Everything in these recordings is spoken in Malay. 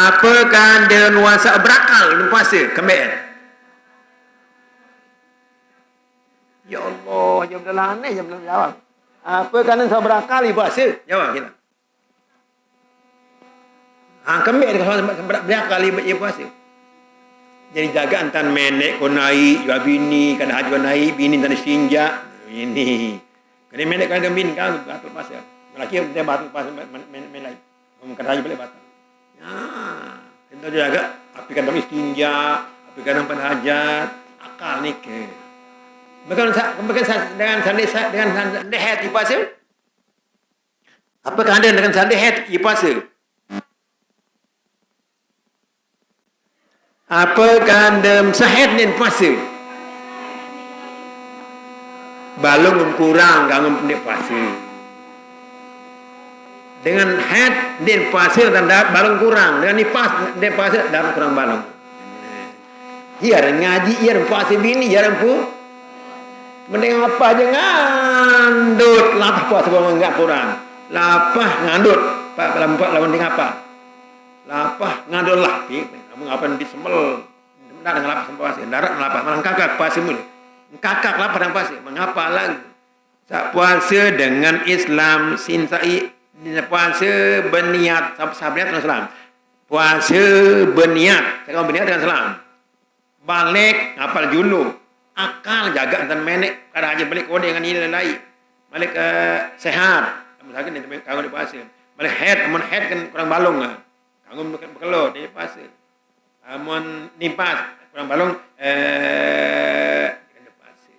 Apakah dia nuasa berakal dan puasa kembali? Ya Allah, jawab dalam aneh, jawab dalam jawab. Apakah dia nuasa berakal dan puasa? Jawab kita. Kembali dia berakal dan puasa. Jadi jaga antan menek kau naik, jual bini, kadang haji naik, bini tak sinjak. Ini. Kadang menek kadang bini kan batal puasa. Lelaki dia batal puasa menek. Kadang haji boleh batal. Kita jaga api kadang istinja, api kadang penhajat, akal ni ke. Bukan dengan sandi head puasa. Apakah anda dengan sandi head puasa? Apakah anda sehat ni puasa? Balung kurang ganggu dia puasa. Dengan head dia puasa dan balong kurang, dengan nipas dia puasa dan kurang balong. Ia ngaji, ia puasa bini, ia pun mending apa jangan dut lapah puasa balong enggak kurang. Lapah ngandut, pak lawan ding apa? Lapah ngandut lah, kamu ngapain di sembel? Ndak dengan lapah puasa, darat lapah, malah kakak puasa mulu. Kakak lapah dan puasa, mengapa lagi? Sak puasa dengan Islam sinsai puasa berniat sahabat dengan Islam. Puasa berniat, cakap berniat dengan Islam. Balik ngapal julu, akal jaga antan menek, kada aja balik kode dengan nilai lain. Balik sehat, misalkan ni kanggo di puasa. Balik head, amun head kan kurang balong ah. Kanggo bekelo di puasa. Amun nipas kurang balong di puasa.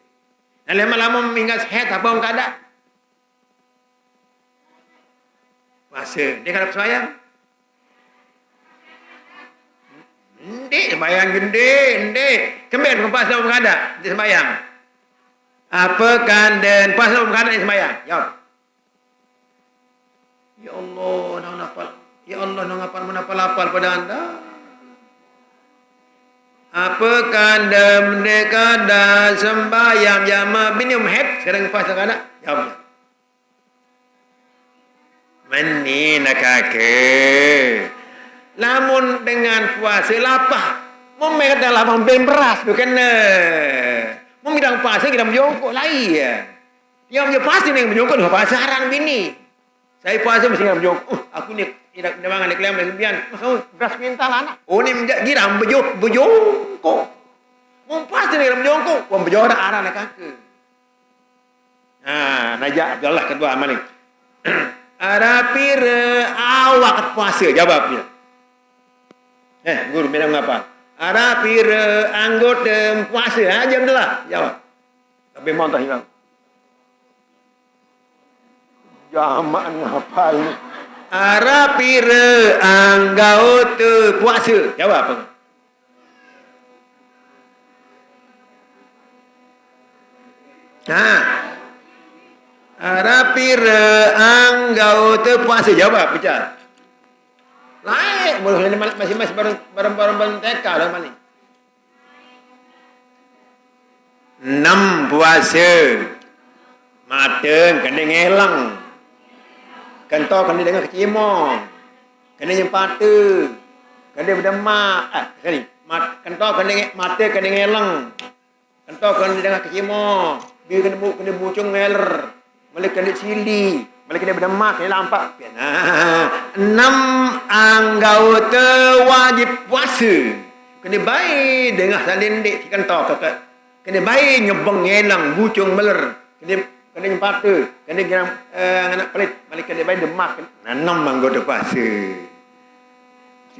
Nah lama-lama minggas head apa orang kada? Puasa. Dia kadang sembahyang? Ndek sembahyang gede, ndek. Kembali bukan puasa dalam kada, dia sembahyang. Apakah dan puasa dalam kada dia sembahyang? Jawab. Ya Allah, nak nafal. Ya Allah, nak ngapal menapal-apal pada anda. Apakah dan mereka dah sembahyang jamaah minum head sekarang puasa kada? Jawab. Mani nak kakek. Lamun dengan puasa lapah. Mau kata lapah beras tu kena. Mau bidang puasa kita menjongkok lain ya. Yang puasa ni menjongkok dengan pasaran bini. Saya puasa mesti nak menjongkok. Aku ni tidak demangan ni kelihatan sembilan. Kau beras minta anak. Oh ni giram berjongkok. Mau puasa ni menjongkok. Kau berjorak arah nak kakek. Najak Abdullah kedua amal ni. Arapir awak puasa jawab dia. Guru minam apa? Arapir anggota puasa aja dah jawab. Tapi mau tak hilang. Jamak ngapal ni. Arapir anggota puasa jawab apa? Arapir anggota puasa jawab bicara. Lain masih barang-barang TK lah mali. 6 puasa. Mateng kena ngelang. Kentau kena dengar kecimong. Kena nyempata. Kena berdemak. Kentau kena mata kena ngelang. Kentau kena dengar kecimong. Dia kena bucung ngeler. Malaikat kena cili. Malaikat kena berdemak. Kena lampak. 6 anggota wajib puasa. Kena baik dengar salin dek. Kentau kakak. Kena baik nyebeng ngelang. Bucung meler. Kena nyempata. Kena geram anak pelit. Malaikat kena baik demak. 6 anggota puasa.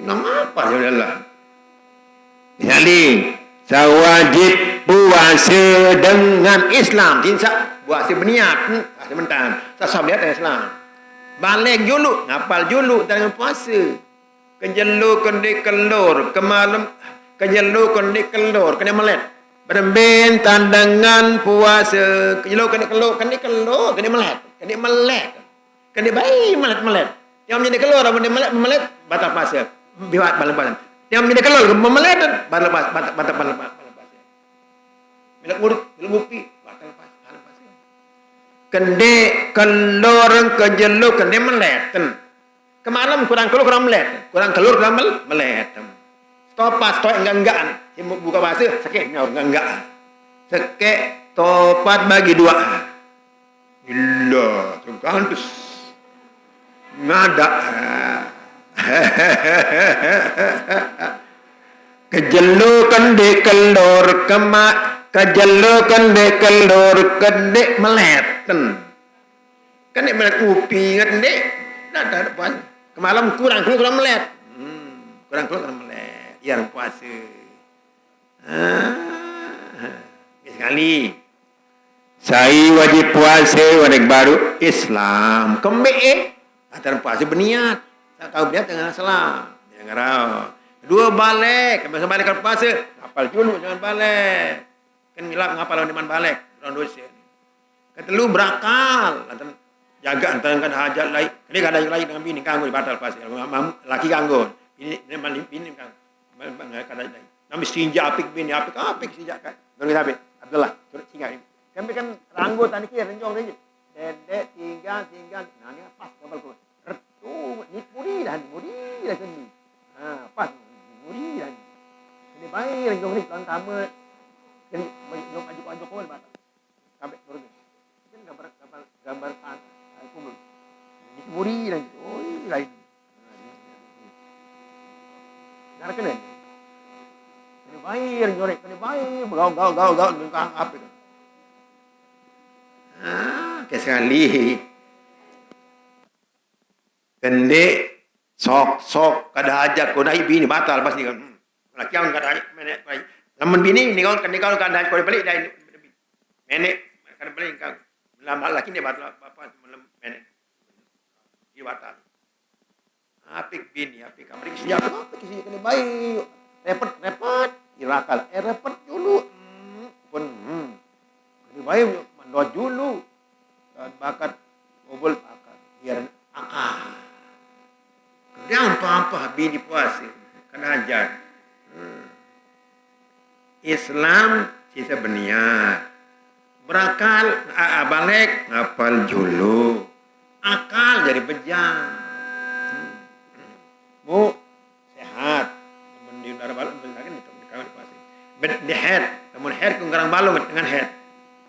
Nama apa je adalah? Misalnya, saya wajib puasa dengan Islam. Tinsak puasa berniat. Puasa mentang. Saya sahabat dengan Islam. Balik julu. Ngapal julu dengan puasa. Kejelu kendi kelur. Kemalam. Kejelu kendi kelur. Kena melet. Berben tandangan puasa. Kejelu kendi kelur. Kendi kelur. Kena melet. Kena melet. Kena baik melet-melet. Yang menjadi kelur. Melet. Batal puasa. Biwat batal puasa. Yang menjadi kelur. Memelet. Batal puasa. Bila urut, bila bukti, batal puasa. Kende kelorang kejeluk kende meleten. Ke malam kurang keluar kurang melet. Kurang keluar kurang melet. Topat enggak-enggaan. Buka puasa sakit enggak. Sekek topat bagi dua. Gila, tergantus. Ngada. Kejelukan dekelor kemak, kejelukan dekelor kedek meleten. Kan dek melet upi ingat dek. Ada puasa. Kemalam kurang melet. Kurang melet. Ya puasa. Sekali. Saya wajib puasa wadek baru Islam. Kembali antara puasa berniat. Tak tahu berniat dengan salah. Jangan rau. Kedua balik. Kami balik ke puasa. Hafal dulu jangan balik. Kan ngilap ngapal di mana balik. Orang dosa. Ketelu berakal. Jaga antara kan hajat lain. Ini kada lain dengan bini kanggo batal puasa. Laki kanggo. Ini malim bini kanggo. Kada lain. Nami sinja apik bini apik sinja kan. Dorong habis. Abdullah, turut singa ini. Kami kan ranggo tadi kira renjong saja. Dedek tinggal. Nah ini pas gambar keluar. Ni muri dah sini. Pas muri dah. Ini baik renjong ni tuan tamu. Jadi nyok ajuk kau lepas. Sampai turun. Ini gambar aku belum. Ni muri dah. Oh, lain. Nak kena. Ini baik renjong ni baik. Gau dengan apa itu? Sekali. Kendek sok kada ajak ko naik bini batal pas ni kan. Laki kan kada ajak menek baik. Lamun bini ni kan kada ajak ko balik dah menek kada balik kan. Lama laki ni batal apa menek. Dia batal. Apik bini apik kamar siap apa kisi kena baik. Repot irakal. Repot dulu. Pun kena baik mandot dulu. Dan bakat obol bakat. Biar akal. Dia apa bini puasa kena ajar. Islam sisa berniat. Berakal balik ngapal julu. Akal jadi bejang. Bu sehat. Namun darah balung kan itu kawan puasa. Di head, namun head kurang balung dengan head.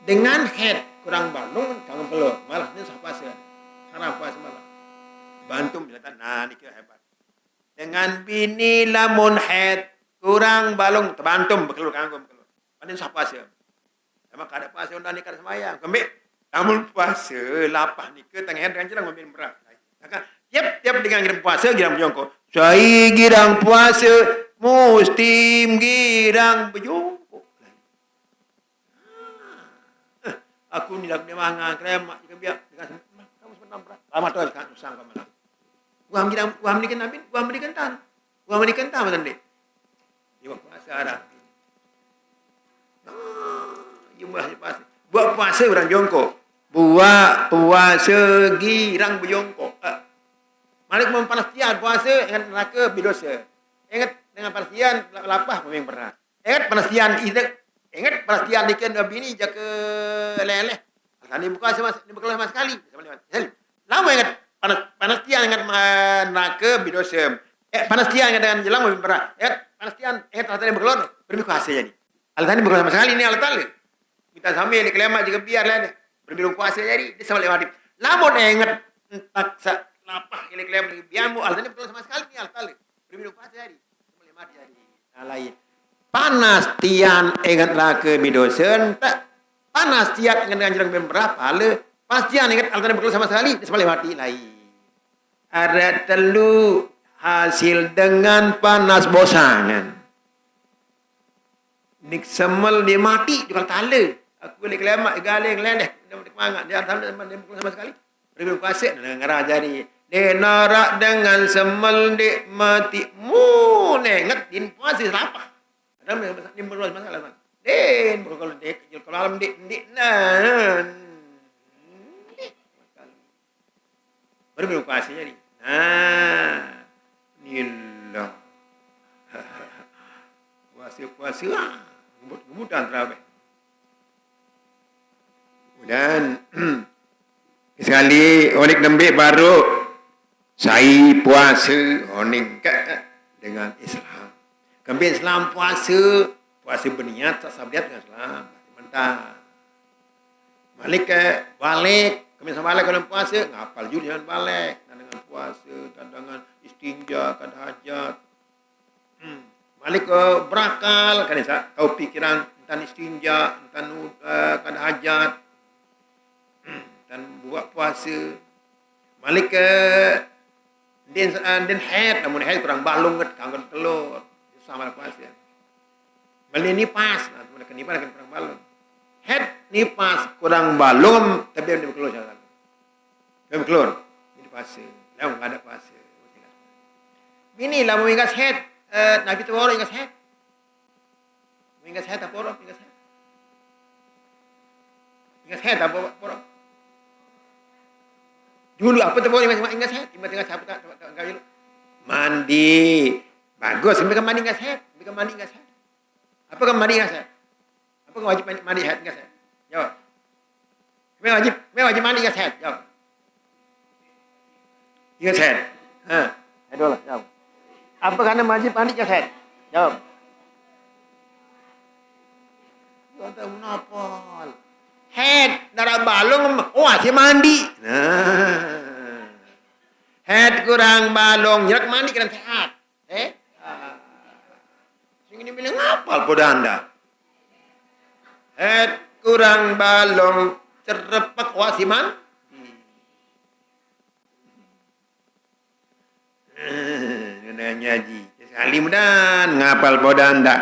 Dengan head kurang balung kangen pelur. Malah ini sah puasa. Haram puasa malah. Bantu misalkan, nah ini kira hebat. Dengan bini lamun head kurang balung terbantum berkelur kanggung berkelur. Panen sah puasa. Emang kada puasa undang ni kada semayang. Kembali lamun puasa lapah ni ke tengah head dengan jelang membeli berat. Maka tiap dengan girang puasa girang berjongkok. Saya girang puasa mustim girang berjongkok. Aku ni lagu dia mangan kremak jika biar dengan kamu sebenarnya berat. Lama tu kan usang kamu lah. Wah menikan nabi, wah menikan tan macam ni. Dia puasa Arab. Buat puasa orang jongkok. Buat puasa girang berjongkok. Malik mempastian puasa dengan neraka berdosa. Ingat dengan pastian lapah memang berat. Ingat pastian ikan bini jaga leleh. Tadi buka sama sekali. Lama ingat panas tiang dengan neraka bidosa. Panas tiang dengan jelang lebih berat. Panas tiang tadi berkelon berbeda kuasa jadi. Tadi berkelon sama sekali ini alat. Kita sambil dikelemak juga biarlah berbeda kuasa jadi. Dia sama lewat. Lama ingat taksa lapah ini kelem lagi biarmu tadi berkelon sama sekali ini alat. Berbeda kuasa jadi. Sama lewat jadi. Lain. Panas tiang ingat neraka bidosa. Panas tiang dengan jelang lebih berat. Pastian ingat alternate berkelon sama sekali dia sebalik mati lain. Ada telu hasil dengan panas bosangan. Nik semel dia mati juga tala. Aku boleh kelemak galeng leleh dia semangat dia alternate dia berkelon sama sekali. Berbeda kuasa dengan ngarah jadi. Dia narak dengan semel dia mati mu ingat din puasa lapah. Ada dia berkelon masalah. Den berkelon dia kalau alam dik nah. Berbeda kuasa jadi. Nillah. Puasa Gemut-gemutan terawih. Dan sekali olik nembik baru Saya puasa oning dengan Islam. Kami Islam puasa berniat tak sabiat dengan Islam. Mentah. Balik kami sama balik kalau puasa ngapal juga dengan balik dan dengan puasa dan dengan istinja kan hajat. Balik ke berakal kan tahu pikiran tentang istinja tentang kan hajat dan buat puasa. Balik ke den head namun head kurang balung ket kanggo telur sama puasa. Balik ni pas nah mereka ni kurang balung. Head ni pas kurang balung tapi dia keluar jalan. Dia keluar. Ini puasa. Lah enggak ada puasa. Bini lah mau ingat head Nabi tu orang ingat head. Ingat head apa orang ingat head? Ingat head apa orang? Dulu apa tu orang ingat head? Ingat siapa tak dulu. Mandi. Bagus, mereka mandi ingat head. Mereka mandi ingat head. Apa kan mandi ingat head? Apa kan wajib mandi head ingat head? Jawab. Wajib mandi ingat head. Jawab. Ingat head. Aduh lah, jawab. Apa kerana wajib mandi ingat head? Jawab. Kata menapal. Head darah balung, masih mandi. Nah. Head kurang balung, jerak mandi kena sehat. Ini bilang ngapal pada anda. Head kurang balung, cerepak masih mandi. Nyaji. Sekali mudah ngapal pada anda.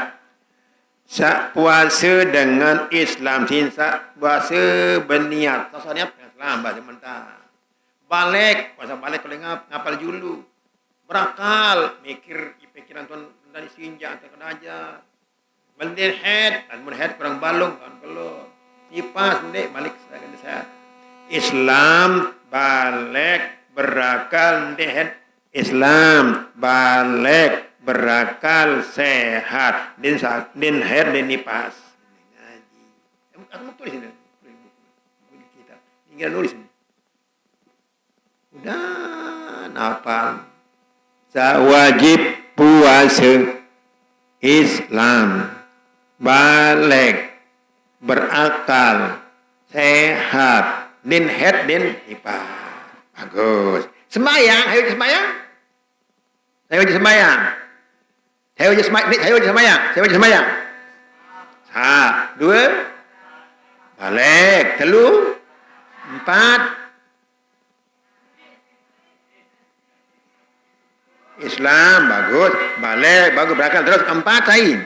Sak puasa dengan Islam sak puasa berniat. Tak niat Islam bahasa mentah. Balik, puasa balik kalau ngapal dulu. Berakal, mikir pikiran tuan dari sinja atau kena aja. Balik head, dan head kurang balung kan kalau nipas ndek balik sedang sehat. Islam balik berakal ndek head. Islam balik berakal sehat din head din nipas ngaji. Aku mau tulis ini buku kita tinggal nulis ini udah nafal wajib puasa Islam balik berakal sehat din head din nipas bagus. Sembahyang ayo sembahyang saya wajib sembahyang. Saya wajib sembahyang. Dua. Balik. Telu. Empat. Islam. Bagus. Balik. Bagus. Berakal. Terus. Empat. Sain.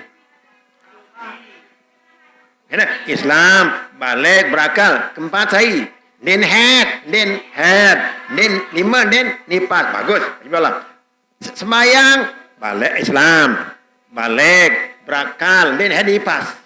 Islam. Balik. Berakal. Keempat. Sain. Din head. Din lima. Din nipas. Bagus. Sembahyang balik Islam balik berakal dan hari pas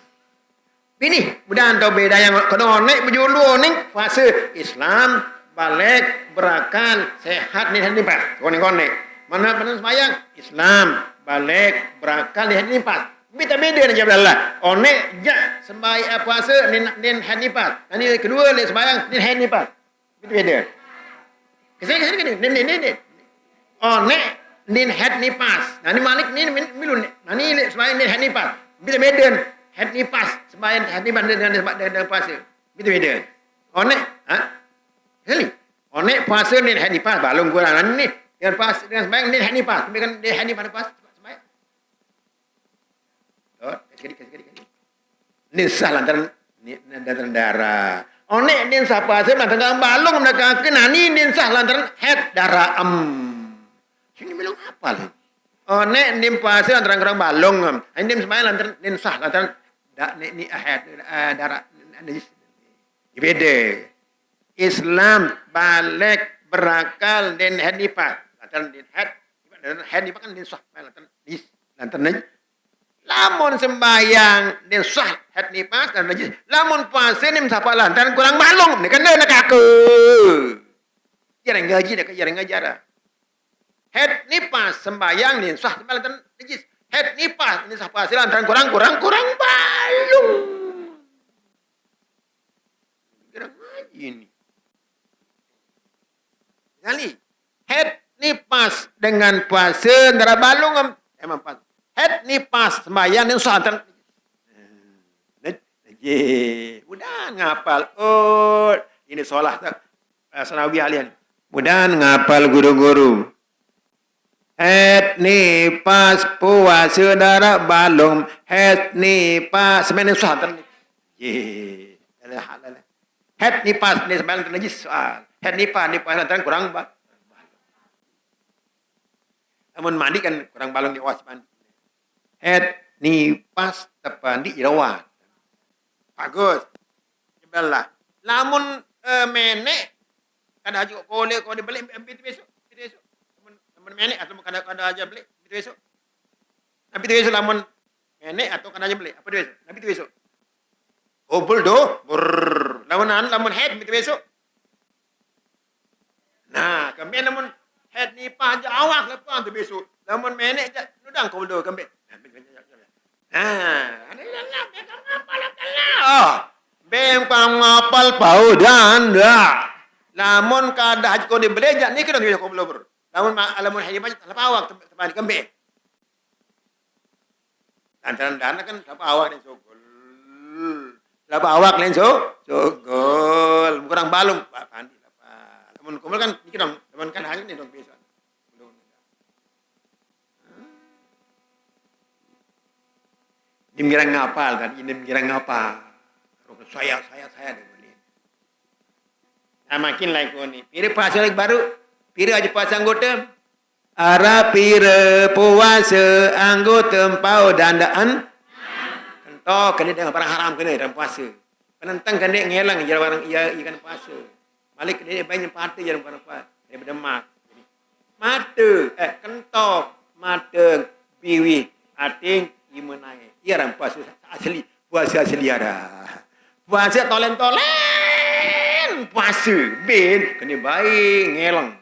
ini mudah tahu beda yang kononek berjulu ning fase Islam balik berakal sehat dan hari pas konek mana sembahyang Islam balik berakal dan hari pas beda aja Allah onek ja sembahyang puasa dan hari pas ini kedua le sembahyang dan hari pas beda kesini ini onek nin head nipas. Nah ni malik ni milun. Nah ni sembahyang nin head nipas. Bila beda head nipas sembahyang head nipas dengan puasa. Bila beda. Onek, Sekali. Onek puasa nin head nipas balung kurang ni dengan pas dengan sembahyang nin head nipas. Dengan head nipas sembahyang. Sekali. Nin sah lantaran darah. Onek nin sah puasa lantaran balung mereka kena ni nin sah lantaran head darah Ini bilang apa lah? Oh, nek nim puasa lantaran kurang balong. Nim sembahyang lantaran nim sah lantaran ni ahad darah najis. Beda. Islam balik berakal dan head nipas. Lantaran head nipas kan nim sah lantaran najis. Lantaran najis. Lamun sembahyang nim sah head nipas dan najis. Lamun puasa nim sah lantaran kurang balong. Ni kan nak aku. Jarang ngaji nak jarang ngajar. Head nipas sembahyang ni sah lantaran najis. Head nipas ni sah puasa lantaran kurang balung. Kira ngaji ni. Kali head nipas dengan puasa darah balung emang pas. Het ni pas sembahyang ni susah antar. Mudah ngapal. Oh, ini solah tak. Sanawi alian. Mudah ngapal guru-guru. Het ni pas puasa darah balung. Het ni pas sembahyang susah antar. Het ni pas ni sembahyang najis soal. Het ni pas antar kurang ba. Namun mandi kan kurang balung di awas mandi. Het ni pas tepan di irawat. Bagus. Jembelah. Lamun menek kada juga kolek kau dibeli ambil besok. Lamun menek atau kada aja beli besok. Nabi tu besok lamun menek atau kada aja beli. Apa besok? Nabi tu besok. Obul do. Lamun head besok. Nah, kami lamun head ni pa awak lepas tu besok. Lamun menek je nudang kau do kami. Ada lah, bekang ngapal lah. Bekang ngapal pau dan dah. Lamun kada haji kau dibeli je ni kena kau belum. Lamun haji macam lepas awak tempat kembali. Lantaran kan lepas awak ni sogol. Lepas awak ni sogol. Kurang balung pandi lepas. Lamun kumpul kan ni kena. Lamun kan haji ni dong biasa. Ini mengira ngapal tadi, ini mengira ngapal. Saya dia boleh. Nah, makin lagi kau ni. Pira puasa lagi baru. Pira aja puasa anggota. Ara pira puasa anggota pau dandaan. Kentok kena dengan barang haram kena dalam puasa. Penentang kena ngelang jadi barang ia ikan puasa. Malik kena banyak parti jadi barang puasa. Daripada mak. Kentok, mata, piwi, ating, imenai. Ia orang puasa asli ada. Puasa tolen-tolen, puasa ben kena baik ngelang,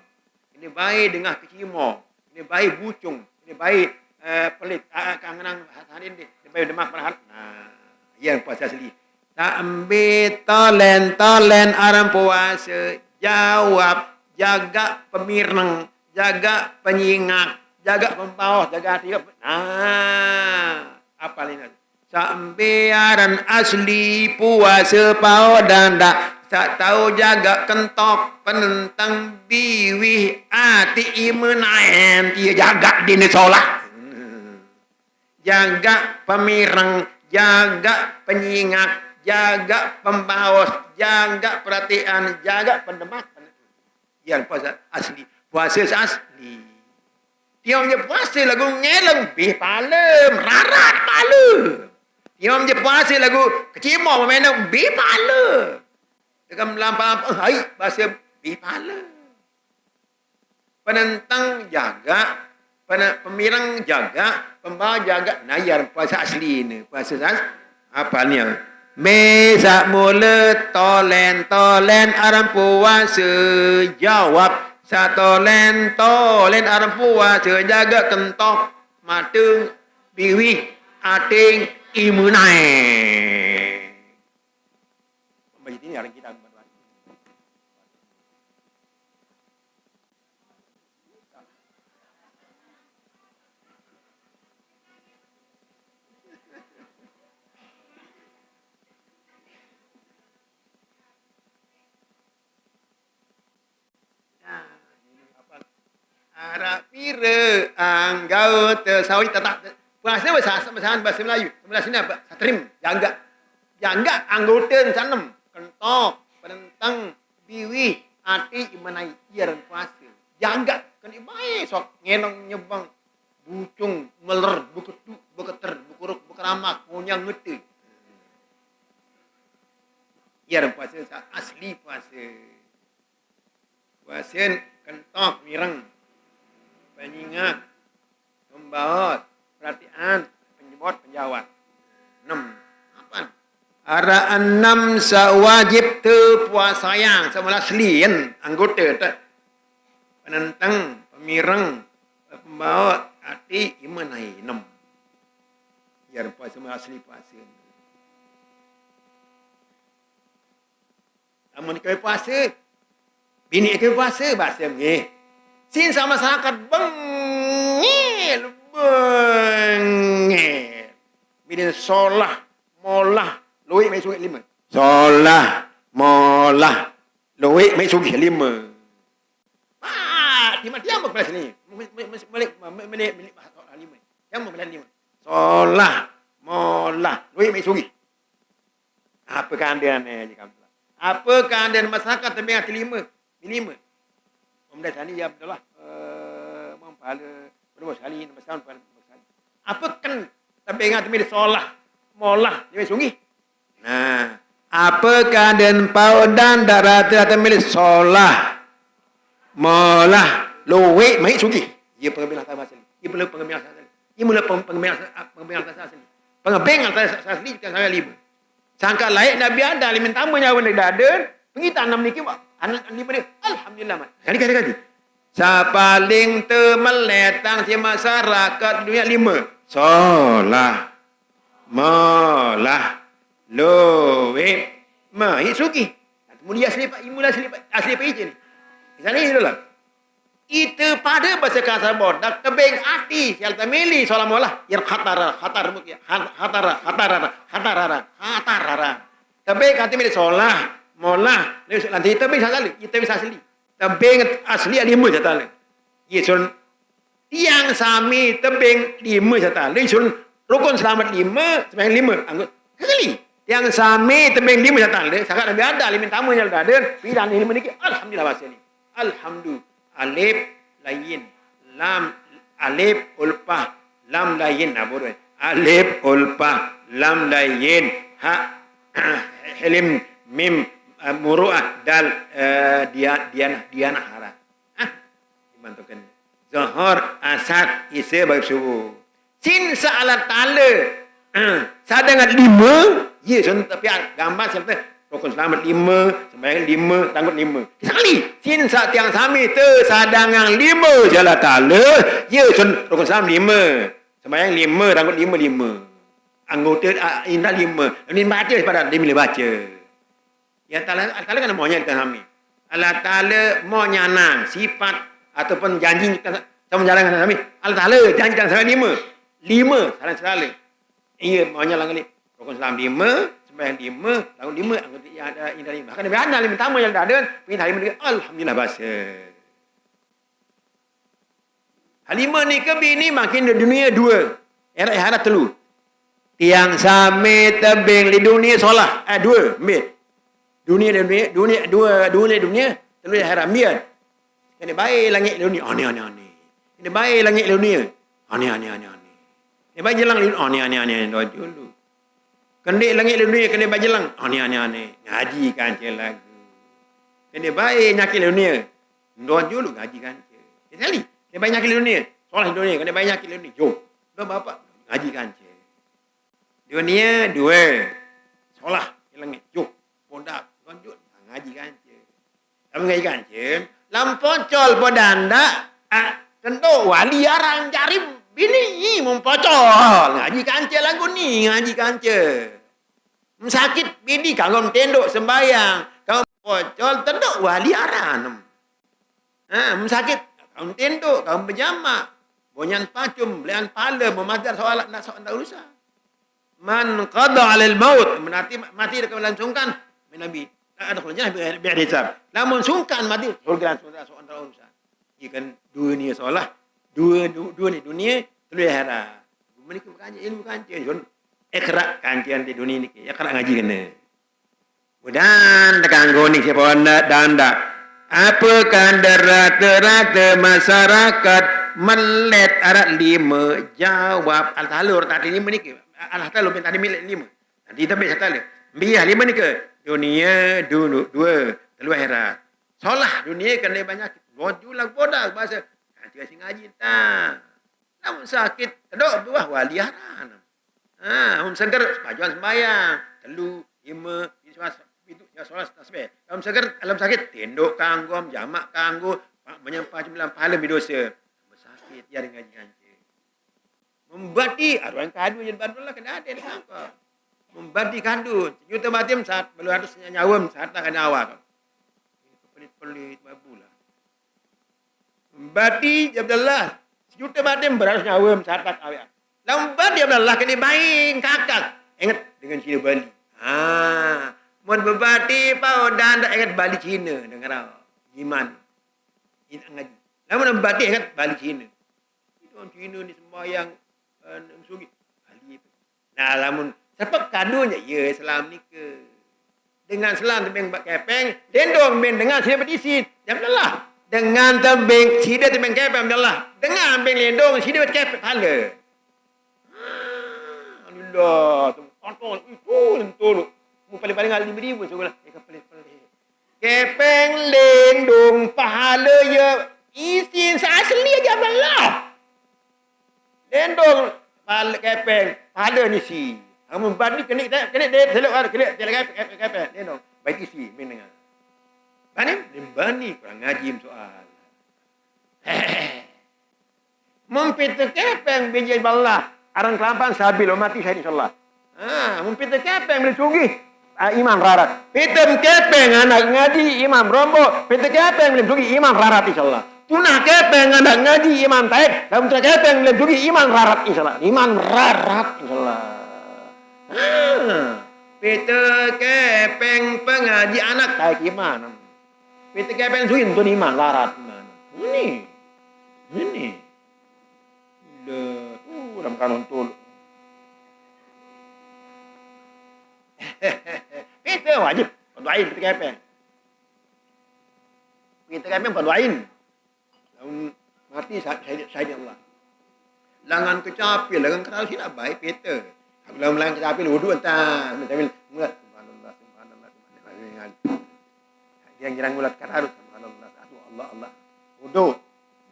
kena baik dengar kecimo, kena baik bucung, kena baik pelit, kangenang hanin dia, kena baik demak perhat. Nah, ia puasa asli. Tak ambil tolen-tolen orang puasa, jawab, jaga pemirnang, jaga penyingak, jaga pembawah, jaga hati. Nah. Apa ini? Sambiaran asli puasa pau danda. Tak tahu jaga kentok penentang biwih ati imenaen. Dia jaga di solah. Jaga pemirang, jaga penyingat, jaga pembawas, jaga perhatian, jaga pendemak. Yang puasa asli. Puasa asli. Tiang je puasa lagu ngelang bih palem, rarat pala. Tiang je puasa lagu kecimo memang bih pala. Dekat melampau hai bahasa bih pala. Penentang jaga, pemirang jaga, pembawa jaga. Nah, yang puasa asli ni, puasa apa ni? Mesak mula tolen orang puasa jawab. Tolen orang puasa jaga kentok mata biwi ating imunai. Macam ini orang kita buat. Arab pira anggau tersawit tetap puasa bahasa Melayu. Sebelah sini apa? Satrim, jangga anggota sanem, kentok, penentang, biwi, ati imanai iaran puasa. Jangga kan ibai sok ngenong nyebang bucung meler buketu buketer bukuruk bukeramak punya ngeti. Iaran puasa asli puasa. Puasa kentok mireng penyingat, pembawa, perhatian, penyebut, penjawat. 6. Apa? Ara 6 sawajib tu puasayang semula selian anggota tak. Penentang, pemirang, pembawa, hati, imanai 6. Biar puasa semula asli puasa. Namun kau puasa, bini kau puasa, bahasa ni. Sin sama masyarakat bengil. Bila solah, molah, luik mai sugi 5. Solah, molah, luik mai sugi 5. Di mana dia kelas ni? Balik 5. Yang mau kelas 5. Solah, molah, luik mai sugi. Apa keadaan ni jika apa keadaan masyarakat tembang 5? 5. Kemudian tadi ya betul lah. Mempala berapa sekali, nombor tahun sekali. Apa kan tembang tembang solah, molah, dia sungi. Nah, apa keadaan paudan darat tembang solah, molah, luwe, mai sungi. Ia pengambilan bahasa asli. Ia perlu pengambilan bahasa asli. Ia mula pengambilan bahasa asli. Pengambilan bahasa asli kita saya 5. Sangka layak Nabi ada limin tamu nyawa nak dada, pengitan nam niki anak ni pada alhamdulillah mat. Kali. Sapaling temeletang si masyarakat dunia 5. Solah, molah, lowe, mai suki. Kemudian asli pak izin. Misalnya itu lah. Itu pada bahasa kasar bodak tebing hati sial tamili solah molah yang khatara. Tebing hati milik solah molah nanti tebing sekali itu bisa asli tebing asli 5 sekali yesun tiang sami tebing 5 sekali yesun rukun selamat 5 sembahyang 5 anggut kali tiang sami tebing 5 sekali sangat Nabi ada limin tamu yang ada pidan ini meniki alhamdulillah bahasa ini alhamdulillah alif lain lam alif ulpah lam lain boleh alif ulpah lam lain ha helim mim muru'ah dal dianah hara dibantukan zuhur asad isya bab subuh sin sa'alat ta'ala sadangan 5 ye sun tapi gambar serta rukun selamat 5 sembahyang 5 tanggut 5 sekali sin sa tiang sami te sadangan 5 jala ta'ala ye sun rukun selamat 5 sembahyang 5 tanggut 5 anggota indah 5 ini baca pada dia boleh baca ya ta'ala kan maunya kita kami Allah ta'ala mau nyanang sifat ataupun janji kita sama menjalankan kami Allah ta'ala janjikan saya 5 saran sekali iya maunya lang kali rukun salam 5 sembahyang 5 tahun 5 anggota yang ada indah 5 kan dia ada 5 tamu yang ada pergi hari ini alhamdulillah bahasa Halimah ni ke bini makin di dunia 2 era harap telu tiang sami tebing di dunia solah 2 dunia telu haram biar kena baik langit dunia aneh kena baik langit dunia aneh kena baik jelang aneh dulu kena langit dunia kena baik jelang aneh ngaji kancil lagu kena baik nyakit dunia dulu ngaji kancil sekali kena baik nyakit dunia solah dunia kena baik nyakit dunia jom do bapak ngaji kancil dunia 2 solah langit jom pondak lanjut ngaji kancil ngaji kancil lampocol podanda tentu wali arang jarib bini mempocol ngaji kancil lagu ni ngaji kancil sakit bini kagum tenduk sembayang kau pocol tentu wali arang sakit kau tenduk kau berjamaah bonyan pacum belian pala memadar soalat nak urusan man qada 'alal maut mati dekat langsungkan Nabi ada khulajah biar hisab namun sungkan mati surga soal urusan ikan dunia solah dua ni dunia telu akhirat memiliki kaji ilmu kaji sun ikhra kajian di dunia ni ikhra ngaji kena mudan tekan goni siapa danda apa kan rata-rata masyarakat melet arat 5 jawab al-talur tadi 5 ni al-talur tadi milik 5 nanti tapi satu biar 5 ni ke dunia dulu 2 telu akhirat solah dunia kena banyak bojulah bodak bahasa ngaji ngaji ta namun sakit tedok buah wali haran seger pajuan sembahyang telu 5 itu ya solat tasbih dalam seger alam sakit tenduk kanggo jamak kanggo menyempah jumlah pahala berdosa sakit ya ngaji ngaji membati arwah kadu yang badullah kena ada sangka membati kandun juta batim saat belum harus nyawam saat tak ada awal pelit-pelit babulah Bati Abdullah sejuta batin beratus nyawa mencatat awak. Lambat dia Abdullah kena baing kakak. Ingat dengan Cina Bali. Mun berbati pau dan ingat Bali Cina dengar iman. Ingat ngaji. Lamun berbati ingat Bali Cina. Orang Cina ni sembahyang sugi Bali. Nah lamun siapa kadunya ya Islam ni ke. Dengan Islam tebing kepeng, dendong ben dengan sida petisi. Alhamdulillah. Dengan tebing sida tebing kepeng alhamdulillah. Dengan ben lendong sida kepeng hala. Alhamdulillah. Tonton itu lentur. Mu paling-paling hal 5,000 sekolah. Pelik-pelik. Kepeng lendong pahala ya isi asli aja alhamdulillah. Lendong pahala kepeng pahala ni si. Kamu bani kena dia selok ada kena kepeng lendong. Baik isi main dengar. Bani kurang ngaji soal. Mumpit kepeng bijil ballah. Arang kelampang sabil mati saya insyaallah. Mumpit kepeng boleh sugih. Imam rarat. Pitem kepeng anak ngaji imam rombok. Pitem kepeng boleh sugih imam rarat insyaallah. Tunah kepeng anak ngaji imam taib. Dalam tunah kepeng boleh sugih imam rarat insyaallah. Imam rarat insyaallah. Peter kepeng pengaji anak taib iman. Peter kepeng sugih tuan iman rarat iman. Ini. Dalam kanon tu. Peter wajib berdoain Peter kepeng. Peter kepeng berdoain. Lalu mati saya Allah. Langan kecapil, langan keral silap baik Peter. Kalau melang kecapil wuduk entah. Kecapil mulat. Subhanallah. Yang jirang mulat kararut. Subhanallah. Allah. Wuduk.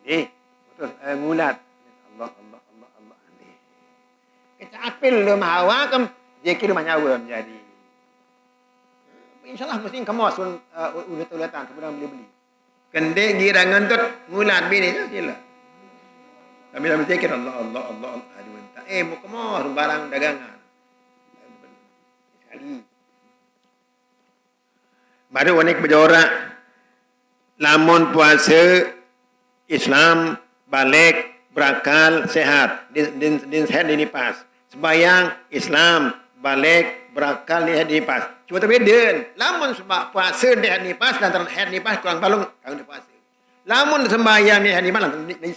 Terus mulat. Allah. Kecapil lu mahawa kem. Dia kira nyawa menjadi. InsyaAllah mesti kamu asun ulat-ulatan. Kemudian beli. Kendek girangan tu mulat bini. Sila. Kami dalam zikir Allah. Aduh entah. Mau kamu barang dagangan. Sekali. Baru wanik berjorak. Lamun puasa Islam balik berakal sehat. Din sehat ini pas. Sembayang Islam balik berakal ni pas. Cuma terbeda. Lamun sebab puasa ni pas lantaran head ni pas kurang balung kalau puasa. Lamun sembayang ni pas lantaran ni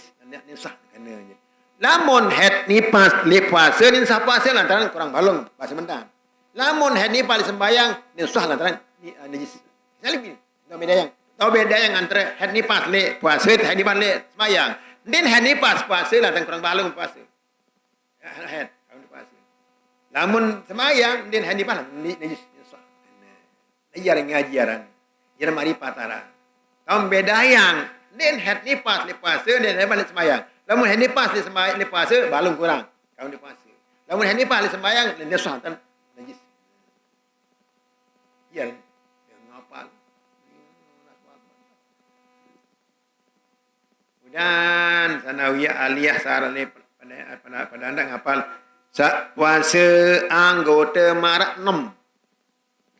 sah kena je. Lamun head ni pas le puasa ni sah puasa lantaran kurang balung puasa mentang. Lamun head ni pas sembayang ni sah lantaran najis. Salib ni. Tahu beda yang antara head ni pas le puasa head ni pas le sembayang. Din head ni pas puasa lantaran kurang balung puasa. Head kalau puasa. Lamun sembayang din head ni pas najis. Jarang ngaji jarang. Jarang mari patara. Tahu beda yang din head ni pas le puasa din head balik sembayang. Lamun head ni pas le sembayang le puasa balung kurang. Kalau di puasa. Lamun head ni pas le sembayang le nesah tan najis. Ya. Yang ngapal. Dan sanawiyah aliyah sarane pada anda ngapal puasa anggota marak 6.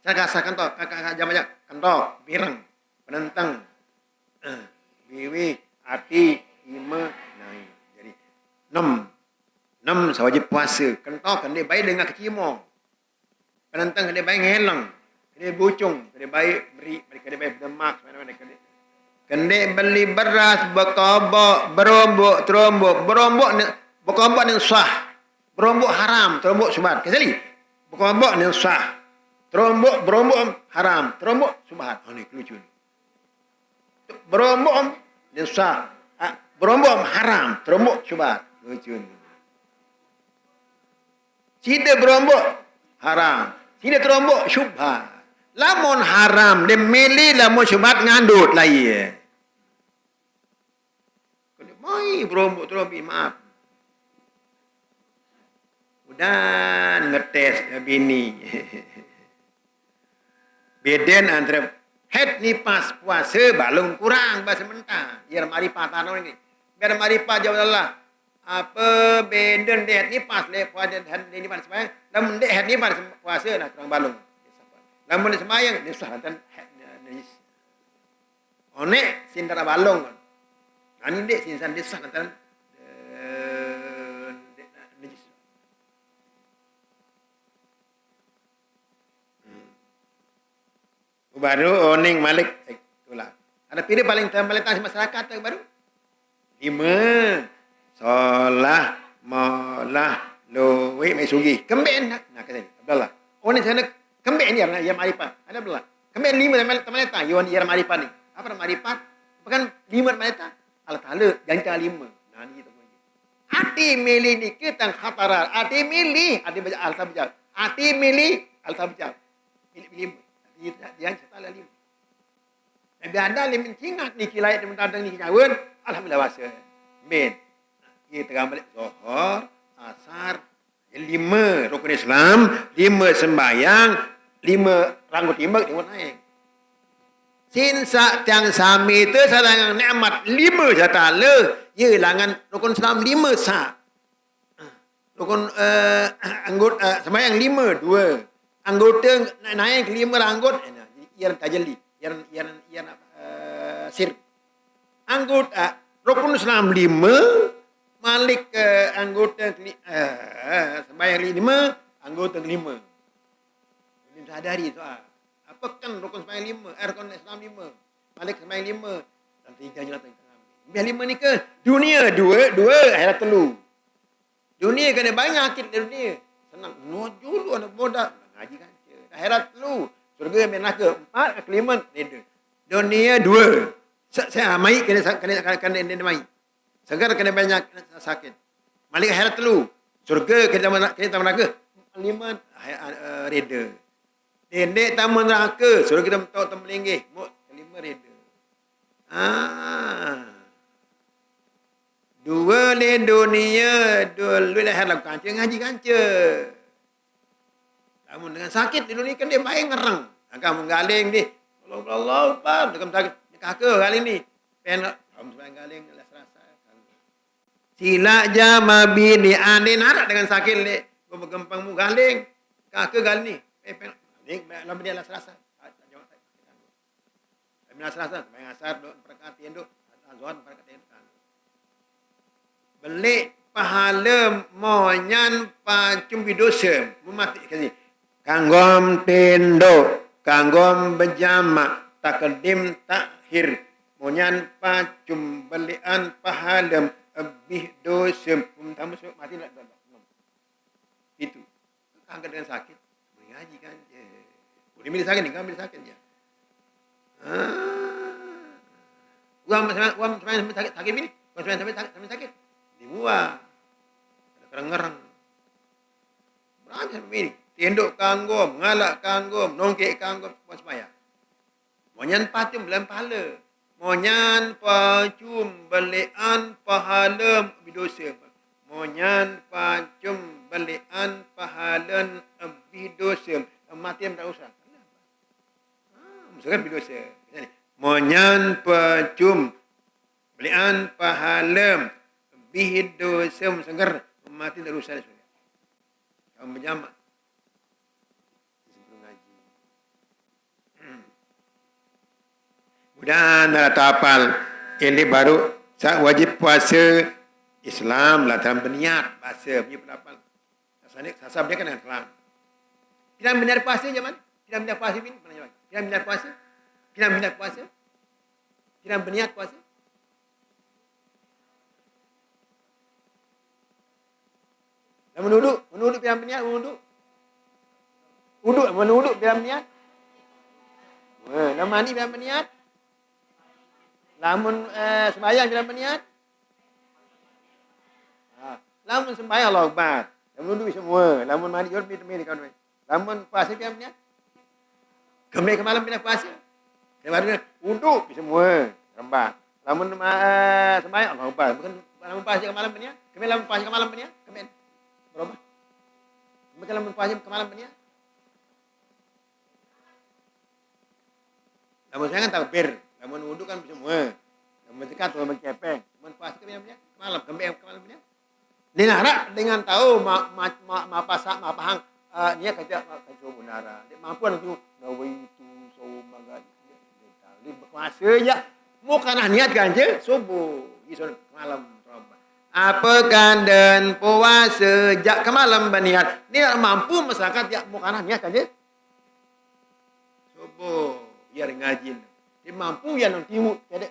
Saya kasakan toh, kakak jam-jam kantor, pirang, penentang, biwi, hati, ima, naik. Jadi 6 sewajib puasa. Kantor kan dia baik dengan kecimong. Penentang kan dia baik ngelang, dia bucung, dia baik beri, mereka dia baik berdemak, mana-mana kan dia. Kendek beli beras, berkobok, berombok, terombok, berkobok ni sah, berombok haram, terombok subhat. Kesali, berkobok ni sah. Berombok haram, terombok subhat. Ini lucu ni. Berombok dan sah. Berombok haram, terombok subhat. Lucu ni. Sida berombok haram, sida terombok subhat. Lamun haram, dia milih lamun subhat ngandut lah ia. Mai berombok terombok, maaf. Udah ngetes bini. Beden antara head ni pas puasa balung kurang bahasa mentah. Biar mari patano ni. Biar mari pa jawab Allah. Apa beden head ni pas le puasa head ni pas sembahyang. Namun head ni pas puasa lah kurang balung. Namun sembahyang ni sah dan head ni. Onek sindara balung. Ani dek sinsan desah antara najis. Baru oning malik itulah. Ada pilih paling termeletas masyarakat tu baru. 5. Solah, molah, lowe, mai sugi. Kemben nak kata ni. Abdullah. Oning sana kemben dia ya marifat. Ada Abdullah. Kemben 5 termeletas. Yon ia marifat ni. Apa marifat? Bukan 5 termeletas. Allah Taala jangka 5. Nah ni kita punya. Ati milih ni kita khatarar. Ati milih, ati baca al-sabjal. Ati milih al-sabjal. Milih 5. Dia serta lalim. Nabi ada limin cingat ni kilai teman datang ni kawan. Alhamdulillah wasa. Men. Ia terang balik Zuhur, Asar, 5 rukun Islam, 5 sembahyang, 5 ranggut timbak tengok naik. Sinsa tiang sami tu sadangan nikmat 5 jata le. Ye langan rukun Islam 5 sa. Rukun anggota sembahyang 5 2. Anggota naik 5 anggota ia tajalli ia sir. Anggota rukun Islam 5 malik anggota sembahyang 5 anggota 5. Ini sadari soal. Apa kan rukun sembahyang 5, rukun Islam 5, malik sembahyang 5 dan 3 je datang. Biar 5 ni ke dunia 2 akhirat 3. Dunia kena banyak akid dunia. Senang nojul anak bodak ngaji kan. Akhirat 3, surga neraka 4, kelima reda. Dunia 2. Saya mai kena mai. Segar kena banyak sakit. Malik akhirat 3. Surga kena neraka 5 reda. Dendek tamu neraka, surga kita tahu tamu linggih. Kelima reda. 2 le dunia, 2 le akhirat kanca ngaji kanca. Namun dengan sakit di dunia kan dia baik ngerang. Akan menggaling ni. Allah Akbar. Dekat sakit. Kakak kali ni. Penak. Kamu sebenarnya galing. Rasa. Sila jama bini ane narak dengan sakit ni. Kau bergempang mu galing. Kakak kali ni. Penak. Galing. Lama dia rasa. Kami rasa. Sebenarnya asar. Perkati yang duk. Azwan perkati yang duk. Belik pahala monyan pacum bidosa. Memati kasi. Kanggom tendo, kanggom berjama, takdim takhir, monyan pacum belian pahalem, abih dosem, tamu mati nak itu. Angkat dengan sakit, mengaji kan je. Boleh milih sakit ni, kau milih sakit je. Uang sakit, sakit ni, uang sampai sakit, dibuang. Ada kerang-kerang. Berapa ini? Tenduk kanggom, ngalak kanggom, nongkek kanggom, puas sembahyang. Monyan pacum belan pahala. Monyan pacum belian pahala bidosa. Monyan pacum belian pahala bidosa. Mati yang tak usah. Misalkan bidosa. Monyan pacum belian pahala bidosa. Misalkan mati tak usah. Kamu berjamaah. Mudah nak tapal ini baru wajib puasa Islam lah dalam berniat bahasa punya pendapat. Asalnya sasab dia kan Islam. Tidak benar puasa je mana? Tidak benar puasa ini mana jawab? Tidak benar puasa? Tidak benar puasa? Tidak berniat puasa? Dan menuduk tidak berniat menuduk. Menuduk tidak berniat. Dan mandi tidak berniat. Lamun sembahyang dalam berniat. Lamun sembahyang Allah Akbar. Lamun duduk semua. Lamun mandi jual minum kawan. Lamun puasa dalam berniat. Kembali ke malam bila puasa. Dia duduk semua. Rembak. Lamun sembahyang Allah Akbar. Bukan lamun puasa ke malam berniat. Kembali lamun puasa ke malam berniat. Kembali. Berubah. Kembali lamun puasa ke malam berniat. Lamun saya kan takbir. Lamun wuduk kan semua. Lamun zekat tu berkepeng. Lamun puasa ke malam kembali ke malam punya. Ni nak dengan tahu pasak pahang niat kata kacau bunara. Dia mampu nak tu nawaitu saumagan. Dia berpuasa je. Mau kana niat kan je subuh. isun malam terobat. Apakah dan puasa jak ke malam baniat. Ni mampu masyarakat jak mukanah niat aja. Subuh biar ngaji. Dia mampu yang nanti ada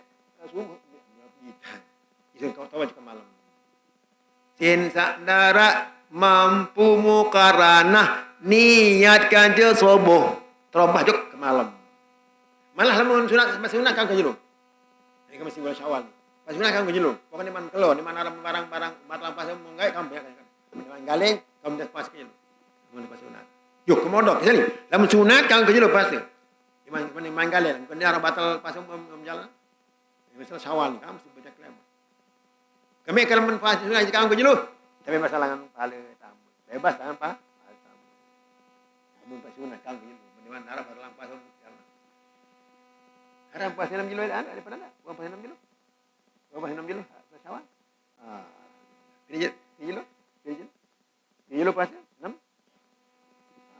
subuh. Isun kau tahu ke malam. Sin sadara mampu mukaranah niatkan je subuh terobah juk ke malam. Malah lamun sunat masih sunat kan ke julu. Ini kan masih bulan Syawal ni. Masih sunat kan ke julu. Pokoknya man kelor di mana barang-barang matlang pasal menggai kamu ya kan. Di galeng kamu dah pas ke julu. Kamu pas sunat. Yuk kemodok sini. Lamun sunat kan ke julu pasti. Di mana galeng bukan dia batal pasal jalan. Masalah Syawal ni kamu mesti baca kelam. Kami kalau men pas sunat kamu ke julu. Tapi masalah kan pahala tamu. Bebas kan apa? Kamu pas sunat kamu ke julu. Di mana arah batal pasal Haram puasa 6 kilo ada pada tak? Buang puasa 6 kilo. Buang puasa 6 kilo. Syawal. Ini kilo. Kilo puasa 6.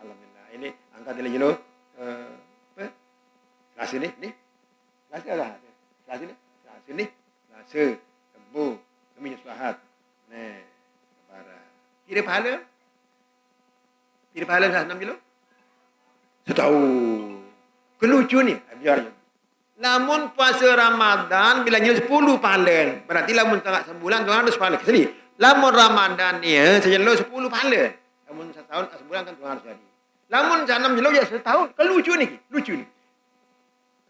Alhamdulillah. Ini angkat dari kilo. Apa? Selasa ni. Selasa lah. Selasa ni. Selasa. Rabu. Kami Jumaat. Nah. Lebaran. Kira pahala? Kira pahala 6 kilo? Setahun. Kelucu ni. Biar je. Lamun puasa Ramadan bila jadi 10 pahala. Berarti lamun tengah sebulan 200 pahala. Kesini. Lamun Ramadan ni saja lo 10 pahala. Lamun setahun sebulan kan 200 jadi. Lamun 6 jelo ya setahun. Kelucu ni. Lucu ni.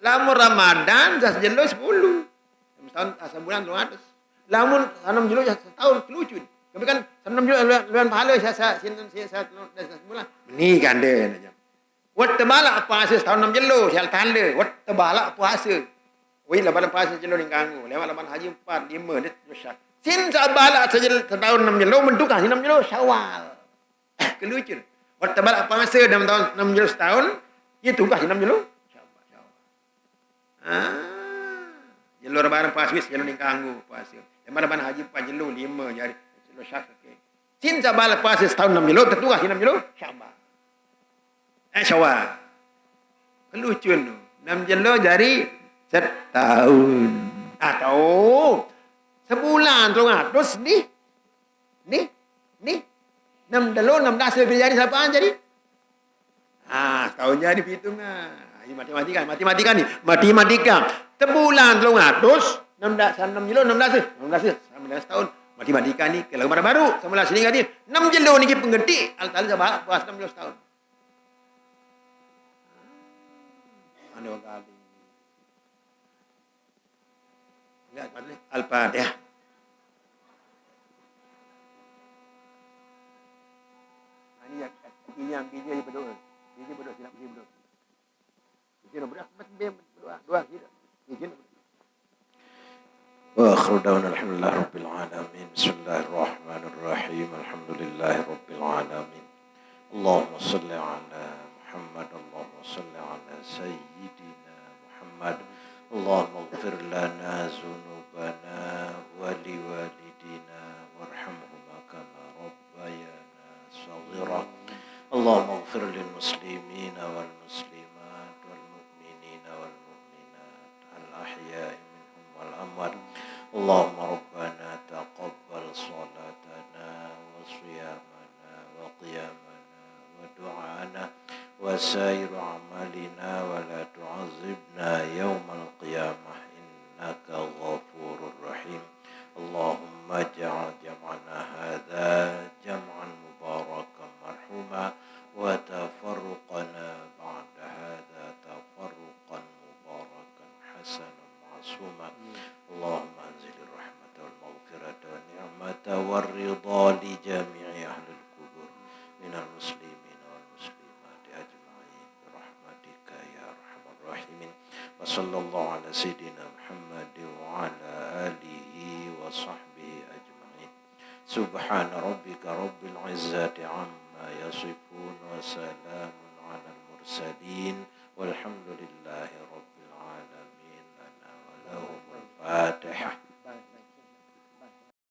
Lamun Ramadan saja lo 10. Setahun sebulan 200. Lamun 6 jelo ya setahun kelucu ni. Tapi kan 6 jelo luan pahala saya sebulan. Ni kan dia aja. Wat tebalak puasa setahun 6 jelo, sial tanda. Wat tebalak puasa. Wei laban puasa jelo ning kanggo. Lewat laban haji 4, 5 dia dosa. Sin sabalak saja setahun 6 jelo mentukah 6 jelo Syawal. Kelucu. Wat tebalak puasa dalam tahun 6 jelo setahun, ia tukah 6 jelo Syawal. Jelo lebaran puasa jelo ning kanggo puasa. Laban haji 4 jelo 5 jadi jelo syak. Sin sabalak puasa setahun 6 jelo tertukah 6 jelo Syawal. Syawal. Kelucuan tu. 6 jelo jadi setahun. Tahu. Sebulan terus ni. 6 jelo 16 lebih jadi siapa jadi? Setahun jadi hitungan. Ini matematika ni. Matematika. Sebulan 300 6 jelo 16 setahun. Matematika ni kalau mana baru 11 ni kan 6 jelo ni pengerti al-tali sabah puas 6 jelo setahun. Dua kali. Lihat pada Al-Fatihah. Ini yang biji berdoa. Biji berdoa silap biji berdoa. Biji berdoa. Dua biji. Wa akhiru da'wana alhamdulillahi rabbil alamin. Bismillahirrahmanirrahim. Alhamdulillahi rabbil alamin. Allahumma salli ala Muhammad. Allahumma salli ala Sayyidina Muhammad. Allahumma ighfir lana zunubana wa liwalidina warhamhuma kama rabbayana saghira. Allahumma ighfir lil muslimina wal muslimat wal mu'minina wal mu'minat al ahya'i minhum wal amwat. Allahumma rabbana taqabbal salatana wa siyamana wa qiyamana wa du'ana وسائر أعمالنا ولا تعذبنا يوم القيامة إنك غفور رحيم. اللهم اجعل جمعنا هذا جمعا مباركا مرحوما وتفرقنا بعد هذا تفرقا مباركا حسنا معصوما. اللهم أنزل الرحمة والمغفرة والنعمة والرضا لجميع أهل القبور من المسلمين وصلى الله على سيدنا محمد وعلى آله وصحبه أجمعين. سبحان ربك رب العزة عما يصفون وسلام على المرسلين والحمد لله رب العالمين. لنا ولهم الفاتحة.